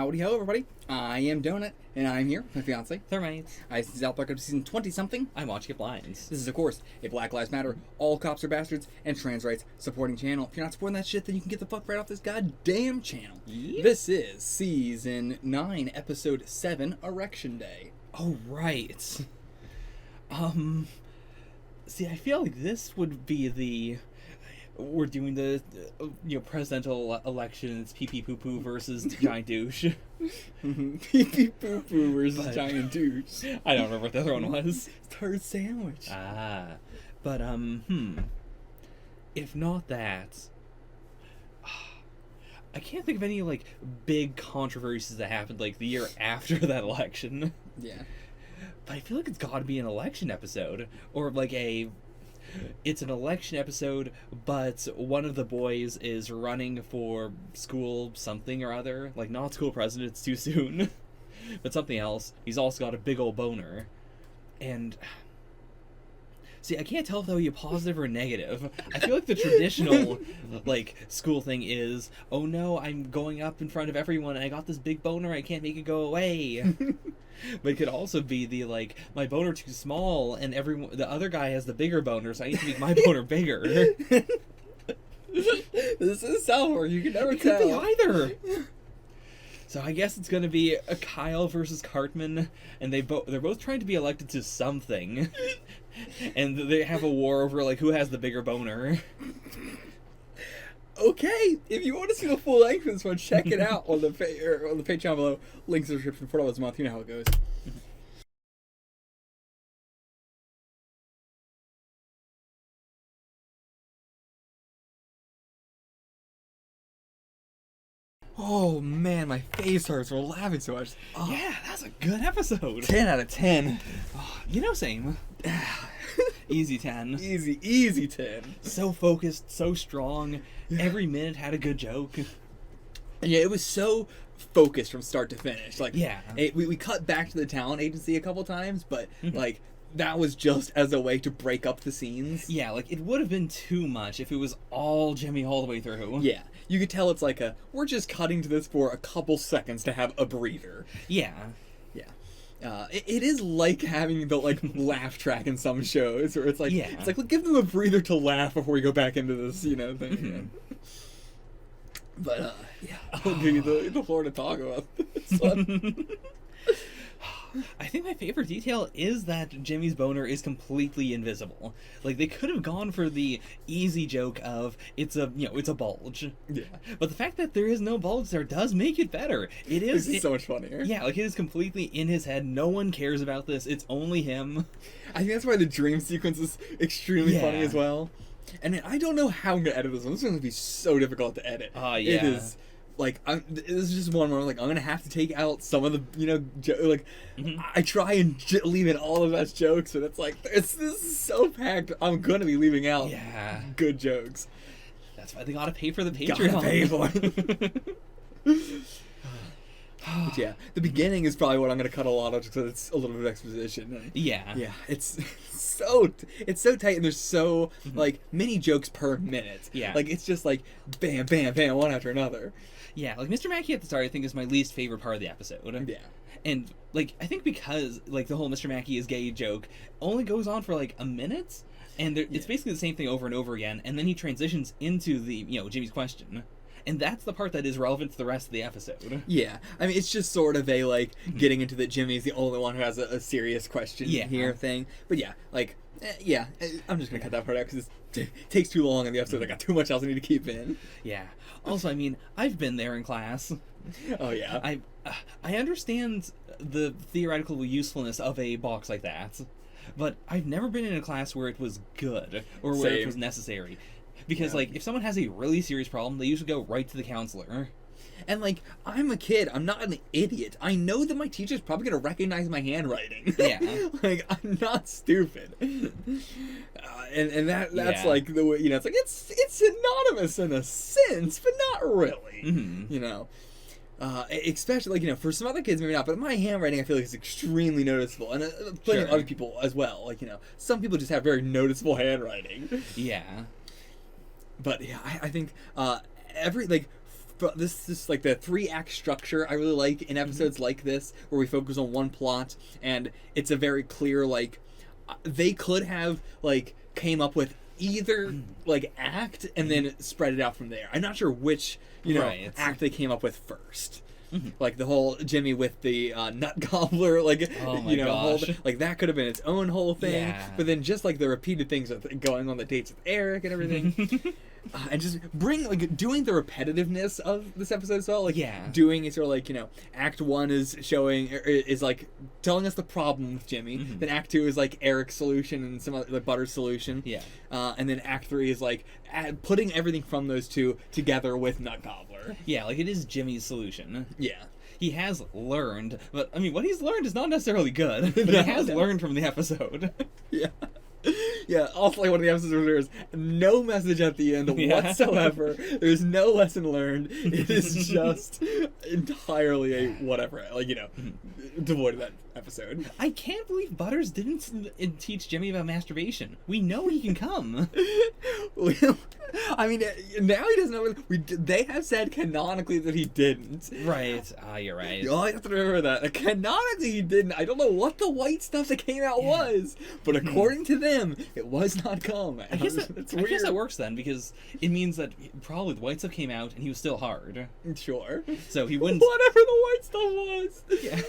Howdy ho, everybody. I am Donut, and I'm here with my fiance. Thermites. This is Outback of Season 20-something. I'm watching it blinds. This is, of course, a Black Lives Matter, all cops are bastards, and trans rights supporting channel. If you're not supporting that shit, then you can get the fuck right off this goddamn channel. Yep. This is Season 9, Episode 7, Erection Day. Oh, right. See, I feel like this would be we're doing the, presidential elections, pee-pee poo-poo versus giant douche. Pee-pee poo-poo versus giant douche. I don't remember what the other one was. Turd sandwich. But, if not that, I can't think of any, big controversies that happened, the year after that election. Yeah. But I feel like it's gotta be an election episode. Or, it's an election episode, but one of the boys is running for school something or other. Not school president, it's too soon. But something else. He's also got a big old boner. And... see, I can't tell if that would be a positive or a negative. I feel like the traditional, school thing is, oh no, I'm going up in front of everyone and I got this big boner, I can't make it go away. But it could also be the, my boner too small and the other guy has the bigger boner, so I need to make my boner bigger. This is sour, you can never tell. Could be either. So I guess it's going to be a Kyle versus Cartman, and they're both trying to be elected to something. And they have a war over, who has the bigger boner. Okay, if you want to see the full length of this one, check it out on the Patreon below. Links in the description. $4 a month. You know how it goes. Oh man, my face hurts. We're laughing so much. Oh. Yeah, that's a good episode. 10 out of 10. Oh, same. Easy 10. Easy 10. So focused, so strong. Yeah. Every minute had a good joke. Yeah, it was so focused from start to finish. Yeah. We cut back to the talent agency a couple times, but, that was just as a way to break up the scenes. Yeah, it would have been too much if it was all Jimmy all the way through. Yeah. You could tell it's we're just cutting to this for a couple seconds to have a breather. Yeah. Yeah. It is like having the, laugh track in some shows, where it's yeah. It's give them a breather to laugh before we go back into this, thing. Mm-hmm. But, yeah, I'll give you the floor to talk about this one. I think my favorite detail is that Jimmy's boner is completely invisible. They could have gone for the easy joke of it's a bulge. Yeah. But the fact that there is no bulge there does make it better. It's so much funnier. Yeah, it is completely in his head. No one cares about this. It's only him. I think that's why the dream sequence is extremely funny as well. And I don't know how I'm gonna edit this one. This is gonna be so difficult to edit. Yeah. It is. This is just one where I'm gonna have to take out some of the, mm-hmm. I try and leave in all of us jokes, and this is so packed. I'm gonna be leaving out good jokes. That's why they gotta pay for the Patreon. Gotta pay for it. But yeah, the beginning is probably what I'm gonna cut a lot of, because it's a little bit of exposition. Yeah. Yeah, it's so tight, and there's so many jokes per minute. Yeah. It's just bam, bam, bam, one after another. Yeah, Mr. Mackey at the start, I think, is my least favorite part of the episode. Yeah. And, I think because, the whole Mr. Mackey is gay joke only goes on for, a minute, and it's basically the same thing over and over again, and then he transitions into the, Jimmy's question. And that's the part that is relevant to the rest of the episode. Yeah. I mean, it's just sort of a, getting into that Jimmy's the only one who has a serious question here thing. But yeah, I'm just going to cut that part out because it takes too long in the episode. I got too much else I need to keep in. Yeah. Also, I mean, I've been there in class. Oh, yeah. I understand the theoretical usefulness of a box like that, but I've never been in a class where it was good or where it was necessary. Because, if someone has a really serious problem, they usually go right to the counselor. And, I'm a kid. I'm not an idiot. I know that my teacher's probably going to recognize my handwriting. Yeah. I'm not stupid. And that's, the way, it's synonymous in a sense, but not really. Mm-hmm. Especially, for some other kids, maybe not, but my handwriting, I feel is extremely noticeable. And plenty of other people as well. Some people just have very noticeable handwriting. Yeah. But, yeah, I think every, this like the 3-act structure I really like in episodes like this, where we focus on one plot, and it's a very clear, like, they could have, like, came up with either, like, act and then spread it out from there. I'm not sure which, act they came up with first. Like the whole Jimmy with the nut gobbler, like, like that could have been its own whole thing. Yeah. But then just like the repeated things of going on the dates with Eric and everything, and just doing the repetitiveness of this episode as well. Like, doing it sort of like, Act 1 is showing is like telling us the problem with Jimmy. Then Act 2 is like Eric's solution and some other, like, Butter's solution. Yeah. And then Act 3 is like putting everything from those two together with Nut Gobbler. Yeah, like it is Jimmy's solution. Yeah. He has learned, but I mean, what he's learned is not necessarily good, but he has learned from the episode. Yeah. Yeah, also like one of the episodes where there's no message at the end whatsoever. There's no lesson learned. It is just entirely a whatever, like, devoid of that episode. I can't believe Butters didn't teach Jimmy about masturbation. We know he can come. I mean, now he doesn't know. They have said canonically that he didn't. Right. You're right. Oh, I have to remember that. Canonically, he didn't. I don't know what the white stuff that came out was, but according to them, it was not cum. I guess that works then, because it means that probably the white stuff came out and he was still hard. Sure. So he wouldn't. Whatever the white stuff was. Yeah.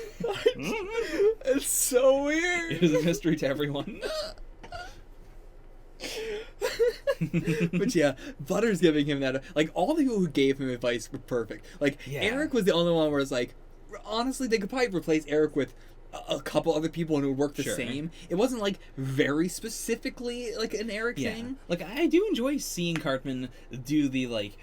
It's so weird. It is a mystery to everyone. But yeah, Butters giving him that, like, all the people who gave him advice were perfect. Like, Eric was the only one where it's like, honestly, they could probably replace Eric with a couple other people and it would work the same. It wasn't like very specifically like an Eric thing. Like, I do enjoy seeing Cartman do the, like,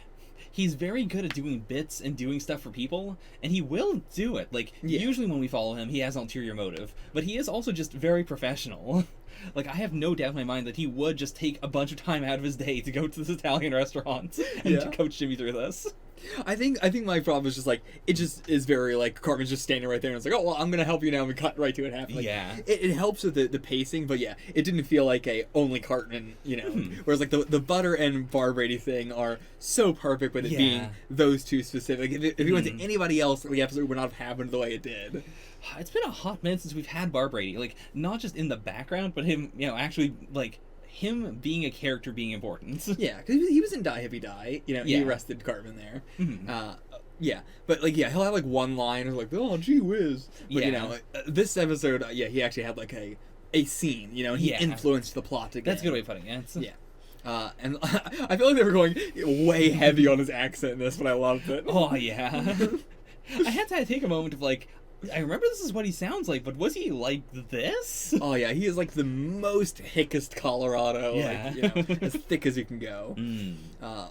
he's very good at doing bits and doing stuff for people, and he will do it. Like, usually when we follow him, he has an ulterior motive, but he is also just very professional. Like, I have no doubt in my mind that he would just take a bunch of time out of his day to go to this Italian restaurant and to coach Jimmy through this. I think my problem is just like, it just is very like Cartman's just standing right there and it's like, oh well, I'm gonna help you now, and we cut right to it happening. Like, it helps with the pacing, but it didn't feel like a only Cartman, whereas like the Butter and Bar Brady thing are so perfect with it being those two specific. If you went to anybody else, the episode would not have happened the way it did. It's been a hot minute since we've had Bar Brady, like, not just in the background, but him, actually, like, him being a character being important. Yeah, because he was in Die Hippie Die. He arrested Cartman there. But like, he'll have like one line or like, oh gee whiz. But this episode, he actually had like a scene. He influenced the plot again. That's a good way of putting it. Yeah. And I feel like they were going way heavy on his accent in this, but I loved it. Oh yeah. I had to take a moment of like, I remember this is what he sounds like, but was he like this? Oh yeah, he is like the most hickest Colorado, like, as thick as you can go.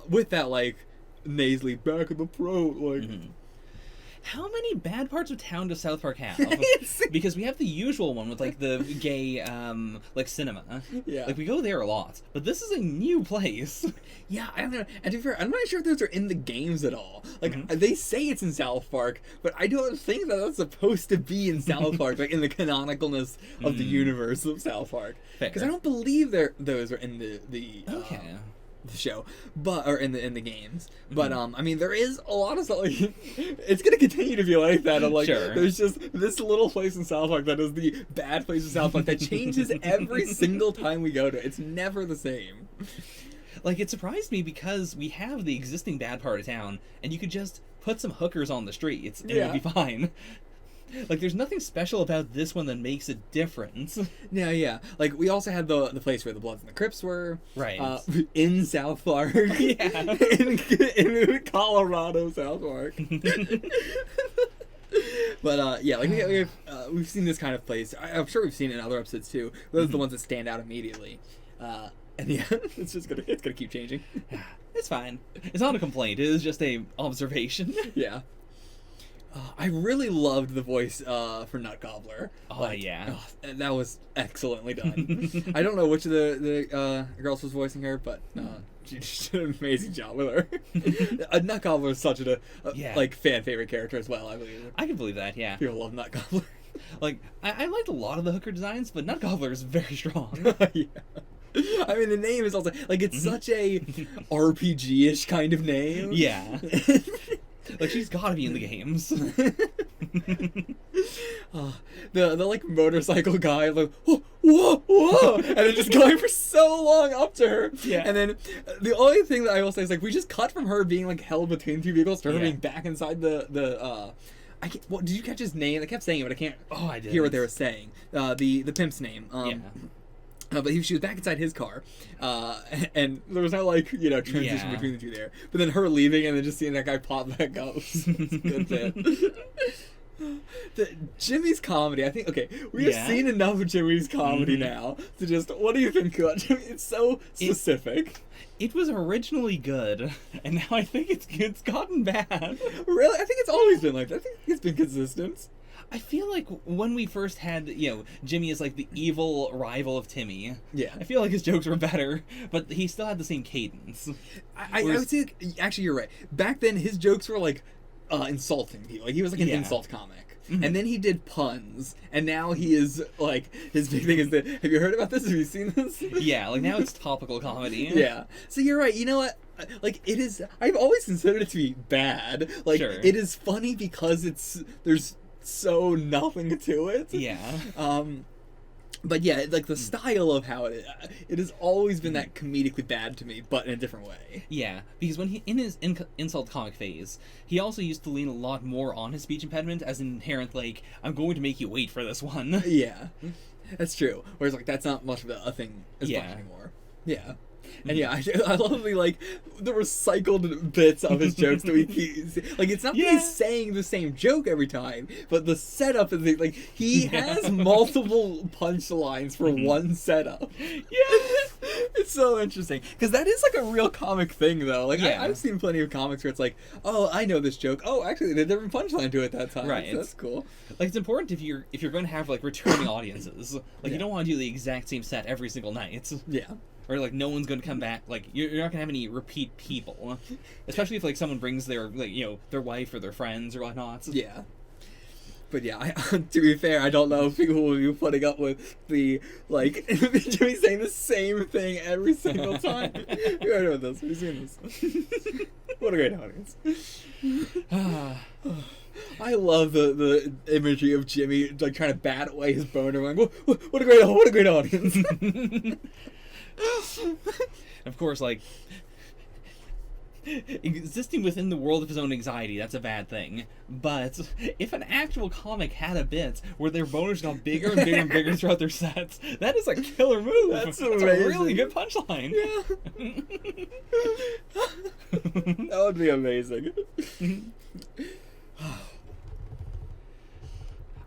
With that like nasally back of the throat, like. How many bad parts of town does South Park have? Because we have the usual one with like the gay like cinema. Yeah. Like we go there a lot, but this is a new place. Yeah, I don't know. And to be fair, I'm not sure if those are in the games at all. Like they say it's in South Park, but I don't think that that's supposed to be in South Park, like in the canonicalness of the universe of South Park. Because I don't believe those are in the show, or in the games, but I mean, there is a lot of stuff. Like, it's gonna continue to be like that. Of like, there's just this little place in South Park that is the bad place in South Park that changes every single time we go to it. It's never the same. Like, it surprised me because we have the existing bad part of town, and you could just put some hookers on the streets, and it would be fine. Like, there's nothing special about this one that makes a difference. Yeah. Like, we also had the place where the Bloods and the Crips were. Right. In South Park. in Colorado, South Park. But, like, we've seen this kind of place. I'm sure we've seen it in other episodes, too. Those are the ones that stand out immediately. And, it's gonna keep changing. It's fine. It's not a complaint. It is just a observation. Yeah. I really loved the voice for Nut Gobbler. That was excellently done. I don't know which of the girls was voicing her, but she did an amazing job with her. Nut Gobbler is such a like fan favorite character as well, I believe. I can believe that, yeah. People love Nut Gobbler. Like, I liked a lot of the hooker designs, but Nut Gobbler is very strong. Yeah. I mean, the name is also like, it's such a RPG-ish kind of name. Yeah. Like, she's gotta be in the games. The like motorcycle guy, like, whoa, whoa, whoa, and then just going for so long up to her. Yeah. And then the only thing that I will say is, like, we just cut from her being like held between two vehicles to her being back inside the I can't, what, did you catch his name? They kept saying it, but I can't hear what they were saying. The pimp's name. But she was back inside his car, and there was no, like, you know, transition between the two there. But then her leaving and then just seeing that guy pop back up was good bit. Jimmy's comedy, I think, okay, we have seen enough of Jimmy's comedy now to just, what do you think about Jimmy? It's so specific. It was originally good, and now I think it's gotten bad. Really? I think it's always been like that. I think it's been consistent. I feel like when we first had, you know, Jimmy is like the evil rival of Timmy. Yeah. I feel like his jokes were better, but he still had the same cadence. I would say, actually, you're right. Back then, his jokes were like insulting people. Like, he was like an insult comic. And then he did puns, and now he is, like, his big thing is that, have you heard about this? Have you seen this? Yeah, like, now it's topical comedy. Yeah. So you're right, you know what? Like, it is, I've always considered it to be bad. Like, it is funny because there's so nothing to it. Yeah. But yeah, like, the style of how it has always been that comedically bad to me, but in a different way. Yeah, because when he, in his insult comic phase, he also used to lean a lot more on his speech impediment as an inherent, like, I'm going to make you wait for this one. Yeah, that's true. Whereas, like, that's not much of a thing as much anymore. Yeah. And yeah, I love the, like, the recycled bits of his jokes that we keep, like, it's not that he's saying the same joke every time, but the setup is, like, he has multiple punchlines for one setup. It's so interesting. Because that is, like, a real comic thing, though. Like, I've seen plenty of comics where it's like, oh, I know this joke. Oh, actually, there's a different punchline to it that time. Right. So that's cool. Like, it's important if you're going to have, like, returning audiences. Like, you don't want to do the exact same set every single night. Yeah. Or, like, no one's going to come back. Like, you're not going to have any repeat people. Especially if, like, someone brings their, like, you know, their wife or their friends or whatnot. Yeah. But yeah, to be fair, I don't know if people will be putting up with the, like, Jimmy saying the same thing every single time. You heard about this. We've seen this. What a great audience. I love the imagery of Jimmy, like, trying to bat away his boner. Like, what a great audience. Of course, like, existing within the world of his own anxiety, that's a bad thing. But if an actual comic had a bit where their boners got bigger and bigger and bigger throughout their sets, that is a killer move. That's a really good punchline. Yeah. That would be amazing.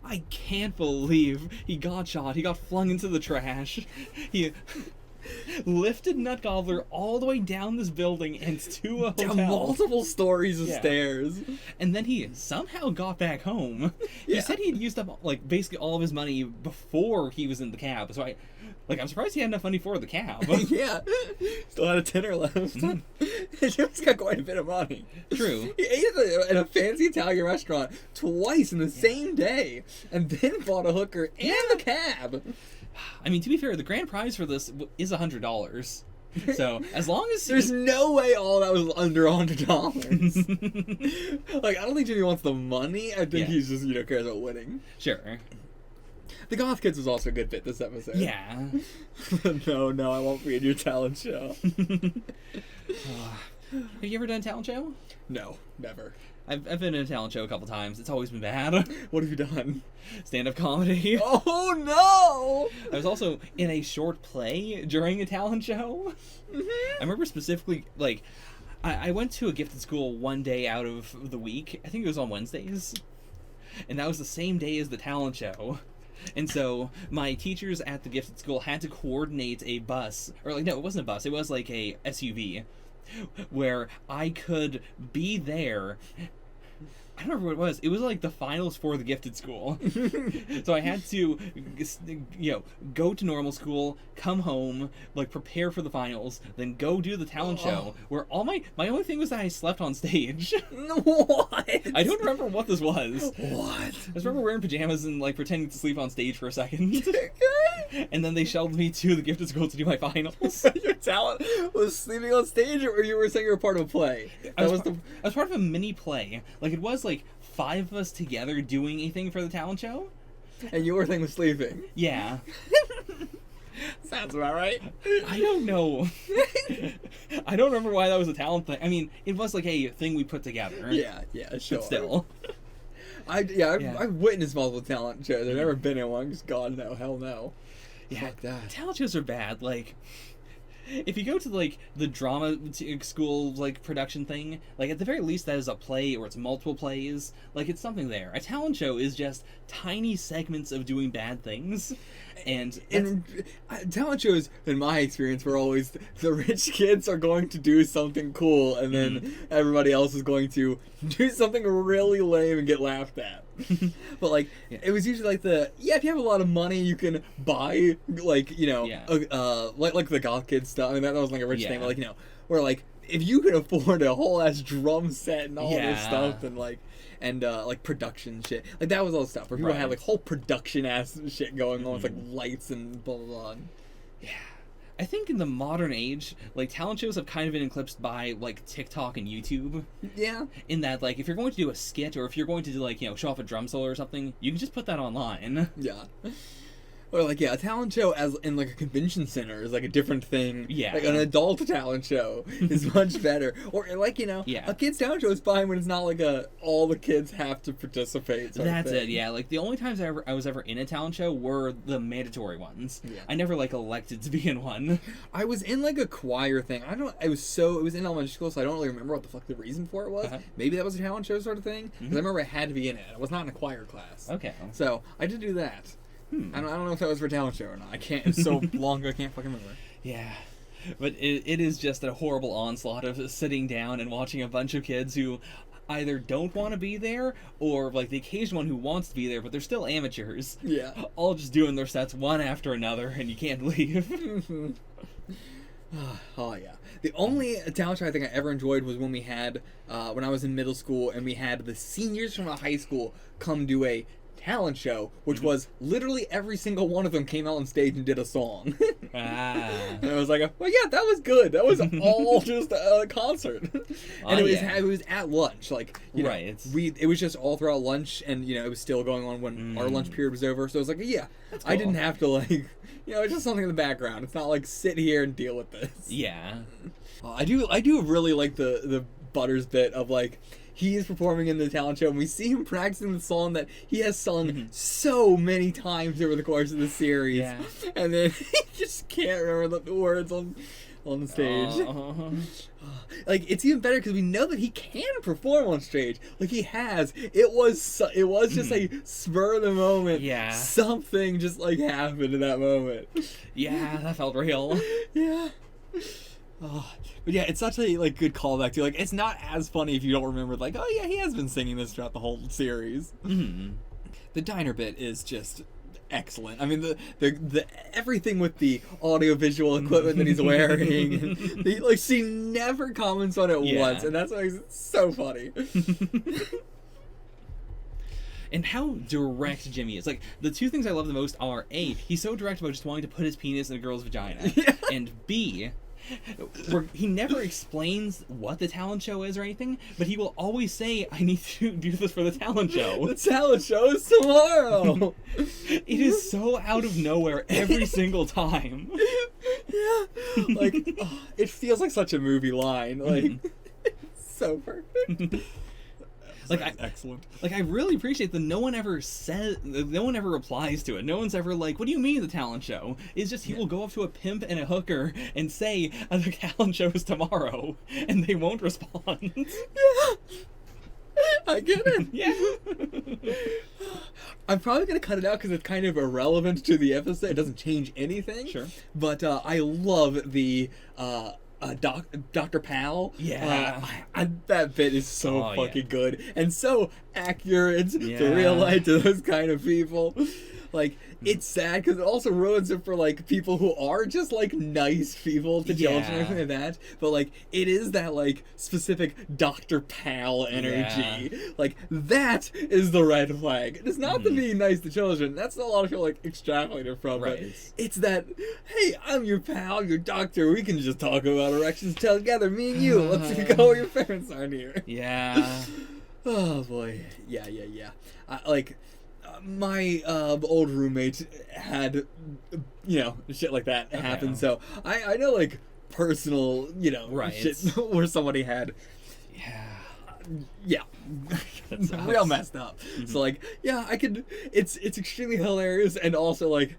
I can't believe he got shot. He got flung into the trash. He lifted Nut Gobbler all the way down this building and to a hotel. Down multiple stories of stairs. And then he somehow got back home. He said he'd used up, like, basically all of his money before he was in the cab. So I'm surprised he had enough money for the cab. Yeah. Still had a tenner left. He's got quite a bit of money. True. He ate in a fancy Italian restaurant twice in the same day, and then bought a hooker and the cab. I mean, to be fair, the grand prize for this is $100. So, as long as... There's no way all that was under $100. Like, I don't think Jimmy wants the money. I think he's just, cares about winning. Sure. The Goth Kids was also a good bit this episode. Yeah. No, I won't be in your talent show. Have you ever done a talent show? No, never. I've been in a talent show a couple times. It's always been bad. What have you done? Stand-up comedy. Oh, no! I was also in a short play during a talent show. Mm-hmm. I remember specifically, like, I went to a gifted school one day out of the week. I think it was on Wednesdays. And that was the same day as the talent show. And so my teachers at the gifted school had to coordinate a bus. Or, like, no, it wasn't a bus. It was, like, a SUV. Where I could be there. I don't remember what it was. It was like the finals for the gifted school. So I had to, go to normal school, come home, like prepare for the finals, then go do the talent show. Where all my only thing was that I slept on stage. What? I don't remember what this was. What? I just remember wearing pajamas and like pretending to sleep on stage for a second. And then they shuttled me to the gifted school to do my finals. Your talent was sleeping on stage, or you were saying you were part of a play? I was part of a mini play. Like, it was like 5 of us together doing a thing for the talent show. And your thing was sleeping. Yeah. Sounds about right. I don't know. I don't remember why that was a talent thing. I mean, it was like a thing we put together. Yeah, sure. But still. I've witnessed multiple talent shows. I've never been in one, because God, no, hell no. Yeah, fuck that. Talent shows are bad. Like, if you go to like the drama school like production thing, like at the very least that is a play or it's multiple plays. Like, it's something there. A talent show is just tiny segments of doing bad things. And talent shows, in my experience, were always the rich kids are going to do something cool, and then everybody else is going to do something really lame and get laughed at. But like, it was usually like if you have a lot of money, you can buy like like the goth kids stuff. I mean, that was like a rich thing, but, like, where like if you can afford a whole ass drum set and all this stuff, and like. And like production shit, like that was all the stuff where people had like whole production ass shit going on with like lights and blah blah blah. Yeah, I think in the modern age, like talent shows have kind of been eclipsed by like TikTok and YouTube. Yeah. In that, like, if you're going to do a skit or if you're going to do like show off a drum solo or something, you can just put that online. Yeah. Or like, a talent show as in like a convention center is like a different thing. Yeah. Like an adult talent show is much better. Or like, a kid's talent show is fine when it's not like all the kids have to participate sort That's of thing. it, yeah. Like, the only times I was ever in a talent show were the mandatory ones. Yeah. I never like elected to be in one. I was in like a choir thing. It was in elementary school, so I don't really remember what the fuck the reason for it was. Maybe that was a talent show sort of thing. Because I remember I had to be in it. I was not in a choir class. Okay. So I did do that. I don't know if that was for talent show or not. I can't. It's so long I can't fucking remember. Yeah, but it is just a horrible onslaught of sitting down and watching a bunch of kids who either don't want to be there or like the occasional one who wants to be there, but they're still amateurs. Yeah, all just doing their sets one after another, and you can't leave. Oh yeah. The only talent show I think I ever enjoyed was when we had when I was in middle school and we had the seniors from a high school come do a talent show, which was literally every single one of them came out on stage and did a song. And I was like, well, yeah, that was good. That was all just a concert. And it was at lunch, like, it was just all throughout lunch, and it was still going on when our lunch period was over. So I was like, yeah, cool. I didn't have to like, it's just something in the background. It's not like sit here and deal with this. Yeah. I do really like the Butters bit of like, he is performing in the talent show, and we see him practicing the song that he has sung so many times over the course of the series. Yeah. And then he just can't remember the words on the stage. Like, it's even better because we know that he can perform on stage. Like, he has. It was just a spur of the moment. Yeah. Something just like happened in that moment. Yeah, that felt real. Yeah. Oh, but yeah, it's such a like good callback to like it's not as funny if you don't remember like, oh yeah, he has been singing this throughout the whole series. The diner bit is just excellent. I mean the everything with the audiovisual equipment that he's wearing, and she never comments on it once, and that's why it's so funny. And how direct Jimmy is. Like, the two things I love the most are A, he's so direct about just wanting to put his penis in a girl's vagina, and B, he never explains what the talent show is or anything, but he will always say, I need to do this for the talent show. The talent show is tomorrow. It is so out of nowhere every single time. Yeah. Like, it feels like such a movie line. Like, it's so perfect. Like, excellent. Like, I really appreciate that no one ever replies to it. No one's ever like, what do you mean the talent show? It's just he will go up to a pimp and a hooker and say, the talent show is tomorrow, and they won't respond. Yeah. I get it. Yeah. I'm probably going to cut it out because it's kind of irrelevant to the episode. It doesn't change anything. Sure. But I love the Dr. Pal. Yeah. That bit is so fucking good and so accurate Yeah. to real life to those kind of people. Like, it's sad because it also ruins it for, like, people who are just, like, nice people to children and everything like that. But, like, it is that, like, specific Dr. Pal energy. Yeah. Like, that is the red flag. It's not the being nice to children. That's a lot of people, like, extrapolate it from. Right. But it's that, hey, I'm your pal, your doctor. We can just talk about erections together, me and you. Let's go where your parents aren't here. Yeah. Oh, boy. Yeah. My old roommate had, shit like that happen. So I know, like, personal, shit where somebody had, real messed up. So, like, I could. It's extremely hilarious and also, like,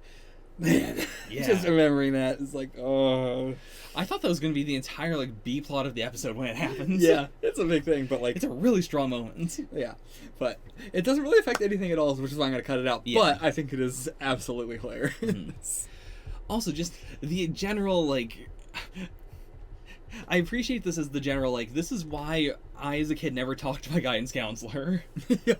man, just remembering that is like, oh. I thought that was going to be the entire, like, B plot of the episode when it happens. Yeah, it's a big thing, but, like, it's a really strong moment. Yeah, but it doesn't really affect anything at all, which is why I'm going to cut it out. Yeah. But I think it is absolutely hilarious. Also, just the general, like, I appreciate this as the general, like, this is why I, as a kid, never talked to my guidance counselor.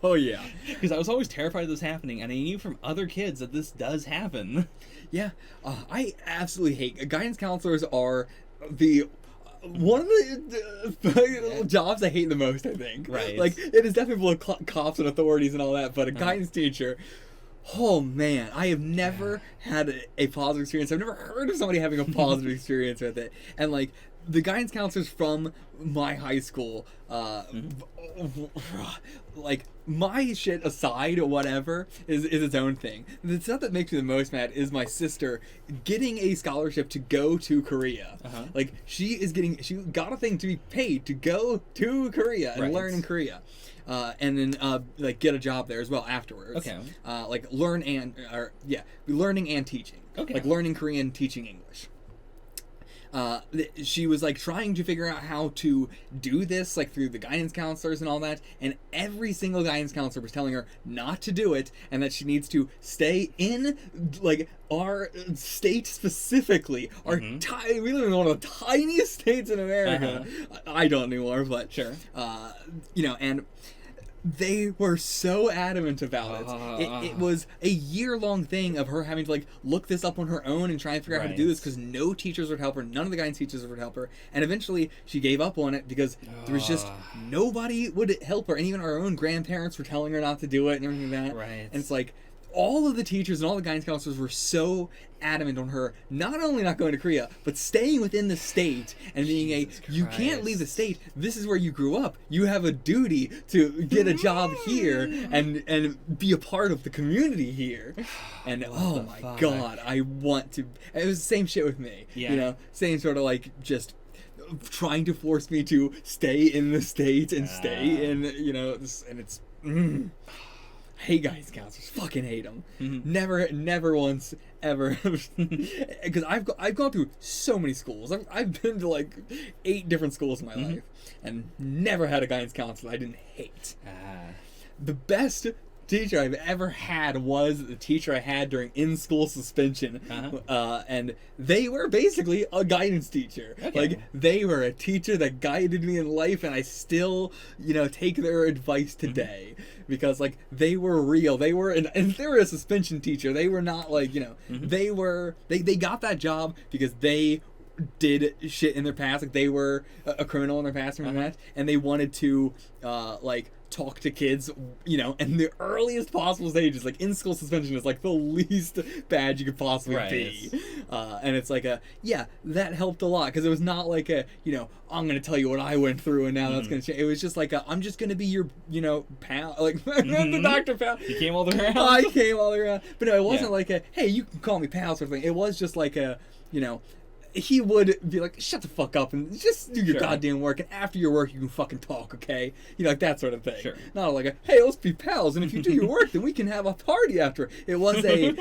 Oh, yeah. Because I was always terrified of this happening, and I knew from other kids that this does happen. Yeah, I absolutely hate guidance counselors. Are one of the jobs I hate the most, I think. Right. Like, it is definitely cops and authorities and all that, but a guidance teacher, oh man, I have never had a positive experience. I've never heard of somebody having a positive experience with it. And, like, the guidance counselors from my high school, like, my shit aside or whatever is its own thing. The stuff that makes me the most mad is my sister getting a scholarship to go to Korea. Like, she got a thing to be paid to go to Korea and learn in Korea. And then like, get a job there as well afterwards. Okay. Like, learning and teaching. Okay. Like, learning Korean, teaching English. She was, like, trying to figure out how to do this, like, through the guidance counselors and all that, and every single guidance counselor was telling her not to do it, and that she needs to stay in, like, our state specifically. We live in one of the tiniest states in America. I don't anymore, but sure. And they were so adamant about it. It was a year-long thing of her having to, like, look this up on her own and try and figure out how to do this because no teachers would help her. None of the guidance teachers would help her. And eventually she gave up on it because there was just nobody would help her. And even our own grandparents were telling her not to do it and everything like that. Right. And it's like, all of the teachers and all the guidance counselors were so adamant on her not only not going to Korea, but staying within the state and being you can't leave the state. This is where you grew up. You have a duty to get a job here and be a part of the community here. And oh my god, I want to. It was the same shit with me. Yeah. Same sort of, like, just trying to force me to stay in the state and stay in, and it's. Hate guidance counselors. Fucking hate them. Never once ever. Because I've gone through so many schools. I've been to, like, 8 different schools in my life, and never had a guidance counselor I didn't hate. The best teacher I've ever had was the teacher I had during in-school suspension, and they were basically a guidance teacher. Like, they were a teacher that guided me in life, and I still, take their advice today because, like, they were real. They were, and they were a suspension teacher. They were not, like, they were, they got that job because they did shit in their past. Like, they were a criminal in their past or that, and they wanted to, like, talk to kids, in the earliest possible stages. Like, in-school suspension is, like, the least bad you could possibly be. And it's like that helped a lot, because it was not like I'm going to tell you what I went through and now that's going to change. It was just like I'm just going to be your, pal. Like, the Dr. Pal. You came all the way around? I came all the way around. But no, it wasn't like hey, you can call me pal sort of thing. It was just like he would be like, shut the fuck up and just do your goddamn work, and after your work you can fucking talk, okay? Like, that sort of thing. Not like hey, let's be pals, and if you do your work then we can have a party after. It was a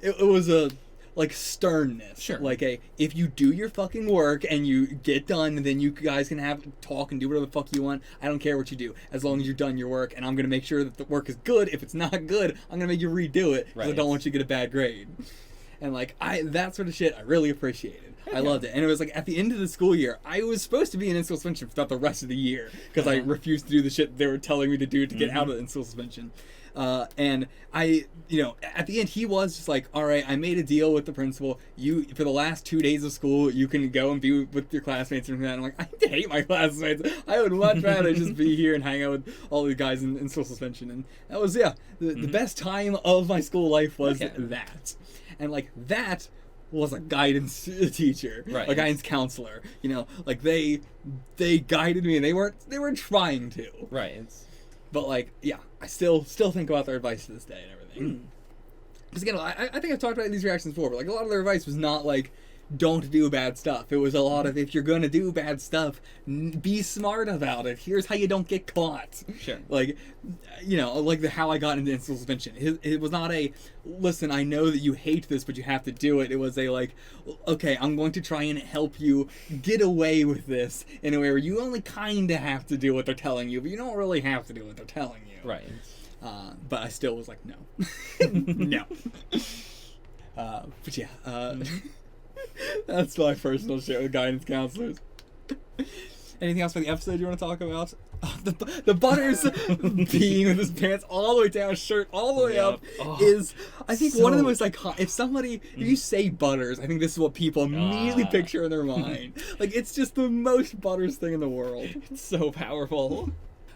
it was a, like, sternness. Like, if you do your fucking work and you get done, and then you guys can have talk and do whatever the fuck you want. I don't care what you do, as long as you've done your work, and I'm gonna make sure that the work is good. If it's not good, I'm gonna make you redo it, because I don't want you to get a bad grade. And, like, that sort of shit I really appreciated. I loved it. And it was like at the end of the school year, I was supposed to be in in-school suspension throughout the rest of the year because I refused to do the shit they were telling me to do to get out of in-school suspension. And I, at the end, he was just like, all right, I made a deal with the principal. For the last 2 days of school, you can go and be with your classmates and that. And I'm like, I hate my classmates. I would much rather just be here and hang out with all the guys in school suspension. And that was, the best time of my school life was that. And like that was a guidance teacher, a guidance counselor. Like they guided me and they weren't trying to. Right. But like, I still think about their advice to this day and everything. Because again, I think I've talked about these reactions before, but like a lot of their advice was not like, don't do bad stuff. It was a lot of, if you're gonna do bad stuff, be smart about it. Here's how you don't get caught. Sure. Like, like how I got into in-school suspension. It was not a, listen, I know that you hate this, but you have to do it. It was a like, okay, I'm going to try and help you get away with this in a way where you only kind of have to do what they're telling you, but you don't really have to do what they're telling you. Right. But I still was like, no. No. But yeah, that's my personal share with guidance counselors. Anything else for the episode you want to talk about? The Butters being with his pants all the way down, shirt all the way up is, I think, one of the most iconic. If you say Butters, I think this is what people immediately picture in their mind. Like, it's just the most Butters thing in the world. It's so powerful.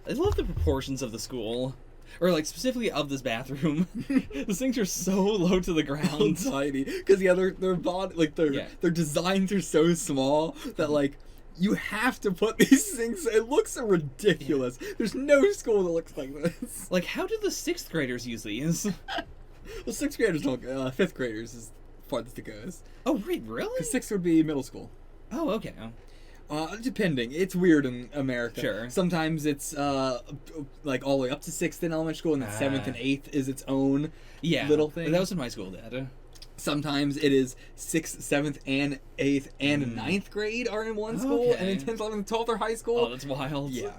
I love the proportions of the school. Or, like, specifically of this bathroom. The sinks are so low to the ground. So tiny. Because, their body, like, their designs are so small that, like, you have to put these things. It looks so ridiculous. There's no school that looks like this. Like, how do the 6th graders use these? Well, 6th graders don't. 5th graders is farthest it goes. Oh, wait, really? Because 6th would be middle school. Oh, okay. Depending. It's weird in America. Sure. Sometimes it's like all the way up to 6th in elementary school, and then 7th and 8th is its own little thing. That was in my school, Dad. Sometimes it is 6th, 7th, and 8th, and 9th grade are in one school, and then 10th, 11th, 12th are high school. Oh, that's wild. Yeah.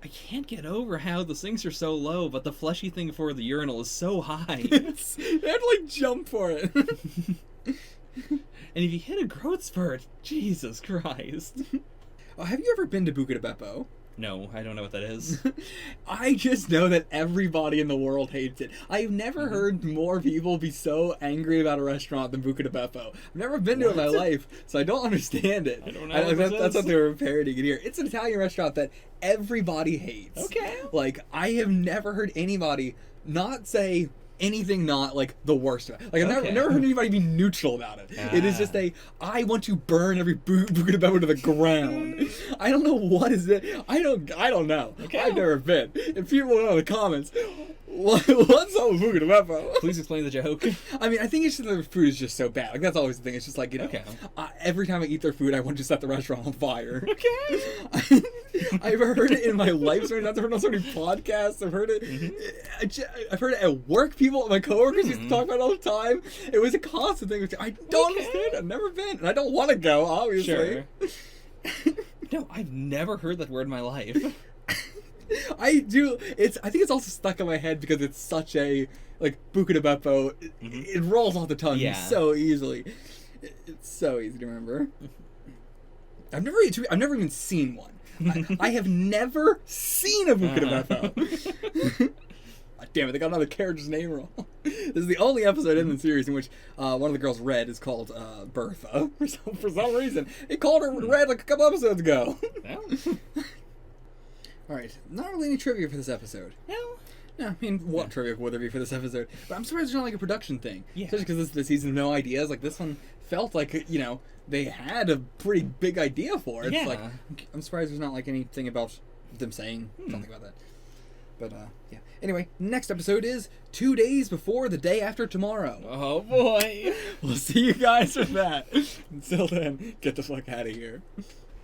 I can't get over how the sinks are so low, but the fleshy thing for the urinal is so high. They have to, like, jump for it. And if you hit a growth spurt, Jesus Christ. Have you ever been to Buca di Beppo? No, I don't know what that is. I just know that everybody in the world hates it. I've never heard more people be so angry about a restaurant than Buca di Beppo. I've never been to it in my life, so I don't understand it. I don't know that's what they were parodying it here. It's an Italian restaurant that everybody hates. Okay. Like, I have never heard anybody not say anything not like the worst of it. Like, I've never heard anybody be neutral about it. It is just I want to burn every Buca di Beppo to the ground. I don't know what is it. I don't know. Okay. I've never been. If people know in the comments, what's up with Buca di Beppo? Please explain the joke. I mean, I think it's just that their food is just so bad. Like, that's always the thing. It's just like, every time I eat their food, I want to set the restaurant on fire. Okay. I've heard it in my life story. I've heard it on so many podcasts. I've heard it. I've heard it at work. People, my coworkers used to talk about it all the time. It was a constant thing. I don't understand. I've never been, and I don't want to go. Obviously. Sure. No, I've never heard that word in my life. I do. I think it's also stuck in my head because it's such a like Buca di Beppo. It rolls off the tongue so easily. It's so easy to remember. I've never even seen one. I have never seen a Buca di Beppo. Damn it, they got another character's name wrong. This is the only episode in the series in which one of the girls, Red, is called Bertha. For some reason. They called her Red like a couple episodes ago. Alright, not really any trivia for this episode. No, I mean, what trivia would there be for this episode? But I'm surprised there's not like a production thing. Yeah. Especially because this is the season of no ideas. Like, this one felt like, they had a pretty big idea for it. Yeah. It's like, I'm surprised there's not like anything about them saying something about that. But, yeah. Anyway, next episode is 2 days before the day after tomorrow. Oh, boy. We'll see you guys for that. Until then, get the fuck out of here.